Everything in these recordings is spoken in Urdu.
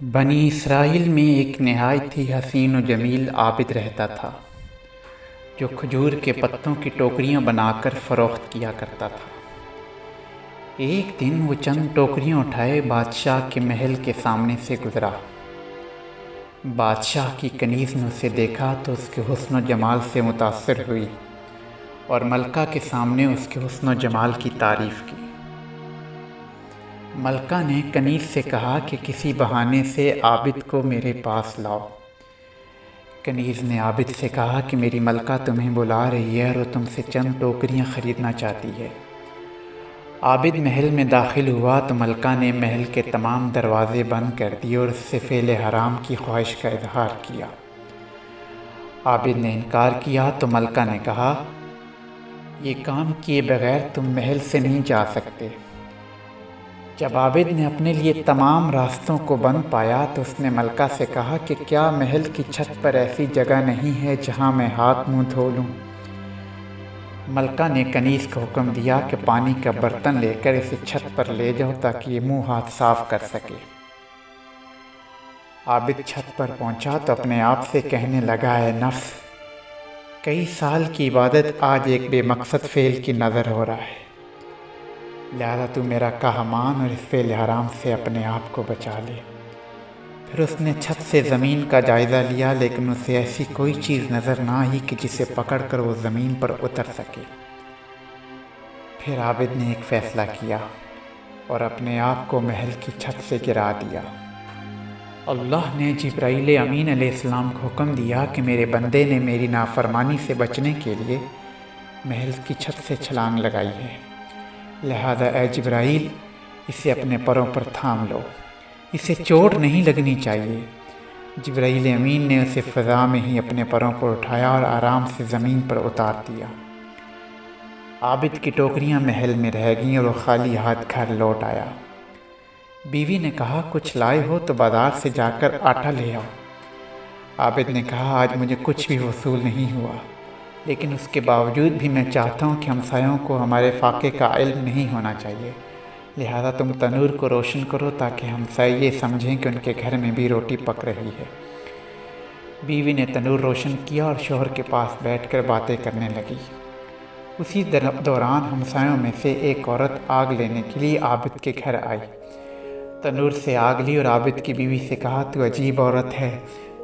بنی اسرائیل میں ایک نہایت ہی حسین و جمیل عابد رہتا تھا جو کھجور کے پتوں کی ٹوکریاں بنا کر فروخت کیا کرتا تھا۔ ایک دن وہ چند ٹوکریاں اٹھائے بادشاہ کے محل کے سامنے سے گزرا۔ بادشاہ کی کنیز نے اسے دیکھا تو اس کے حسن و جمال سے متاثر ہوئی اور ملکہ کے سامنے اس کے حسن و جمال کی تعریف کی۔ ملکہ نے کنیز سے کہا کہ کسی بہانے سے عابد کو میرے پاس لاؤ۔ کنیز نے عابد سے کہا کہ میری ملکہ تمہیں بلا رہی ہے اور وہ تم سے چند ٹوکریاں خریدنا چاہتی ہے۔ عابد محل میں داخل ہوا تو ملکہ نے محل کے تمام دروازے بند کر دیے اور اس سے فعل حرام کی خواہش کا اظہار کیا۔ عابد نے انکار کیا تو ملکہ نے کہا، یہ کام کیے بغیر تم محل سے نہیں جا سکتے۔ جب عابد نے اپنے لیے تمام راستوں کو بند پایا تو اس نے ملکہ سے کہا کہ کیا محل کی چھت پر ایسی جگہ نہیں ہے جہاں میں ہاتھ منہ دھو لوں؟ ملکہ نے کنیز کو حکم دیا کہ پانی کا برتن لے کر اسے چھت پر لے جاؤ تاکہ یہ منہ ہاتھ صاف کر سکے۔ عابد چھت پر پہنچا تو اپنے آپ سے کہنے لگا، اے نفس، کئی سال کی عبادت آج ایک بے مقصد فعل کی نظر ہو رہا ہے، لہذا تو میرا کہا مان اور اس فعل حرام سے اپنے آپ کو بچا لے۔ پھر اس نے چھت سے زمین کا جائزہ لیا لیکن اسے ایسی کوئی چیز نظر نہ آئی کہ جسے پکڑ کر وہ زمین پر اتر سکے۔ پھر عابد نے ایک فیصلہ کیا اور اپنے آپ کو محل کی چھت سے گرا دیا۔ اللہ نے جبرائیل امین علیہ السلام کو حکم دیا کہ میرے بندے نے میری نافرمانی سے بچنے کے لیے محل کی چھت سے چھلانگ لگائی ہے، لہذا اے جبرائیل اسے اپنے پروں پر تھام لو، اسے چوٹ نہیں لگنی چاہیے۔ جبرائیل امین نے اسے فضا میں ہی اپنے پروں پر اٹھایا اور آرام سے زمین پر اتار دیا۔ عابد کی ٹوکریاں محل میں رہ گئیں اور وہ خالی ہاتھ گھر لوٹ آیا۔ بیوی نے کہا، کچھ لائے ہو تو بازار سے جا کر آٹا لے آؤ۔ عابد نے کہا، آج مجھے کچھ بھی وصول نہیں ہوا، لیکن اس کے باوجود بھی میں چاہتا ہوں کہ ہمسایوں کو ہمارے فاقے کا علم نہیں ہونا چاہیے، لہذا تم تنور کو روشن کرو تاکہ ہمسائے یہ سمجھیں کہ ان کے گھر میں بھی روٹی پک رہی ہے۔ بیوی نے تنور روشن کیا اور شوہر کے پاس بیٹھ کر باتیں کرنے لگی۔ اسی دوران ہمسایوں میں سے ایک عورت آگ لینے کے لیے عابد کے گھر آئی۔ تنور سے آگ لی اور عابد کی بیوی سے کہا، تو عجیب عورت ہے،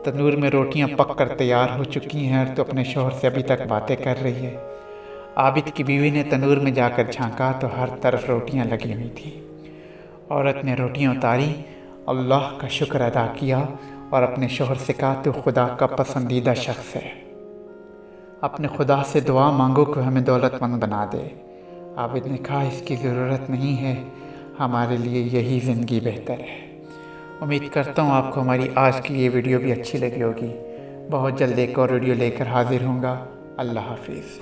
تنور میں روٹیاں پک کر تیار ہو چکی ہیں اور تو اپنے شوہر سے ابھی تک باتیں کر رہی ہے۔ عابد کی بیوی نے تنور میں جا کر جھانکا تو ہر طرف روٹیاں لگی ہوئی تھیں۔ عورت نے روٹیاں اتاری، اللہ کا شکر ادا کیا اور اپنے شوہر سے کہا، تو خدا کا پسندیدہ شخص ہے، اپنے خدا سے دعا مانگو کہ ہمیں دولت مند بنا دے۔ عابد نے کہا، اس کی ضرورت نہیں ہے، ہمارے لیے یہی زندگی بہتر ہے۔ امید کرتا ہوں آپ کو ہماری آج کی یہ ویڈیو بھی اچھی لگی ہوگی۔ بہت جلد ایک اور ویڈیو لے کر حاضر ہوں گا۔ اللہ حافظ۔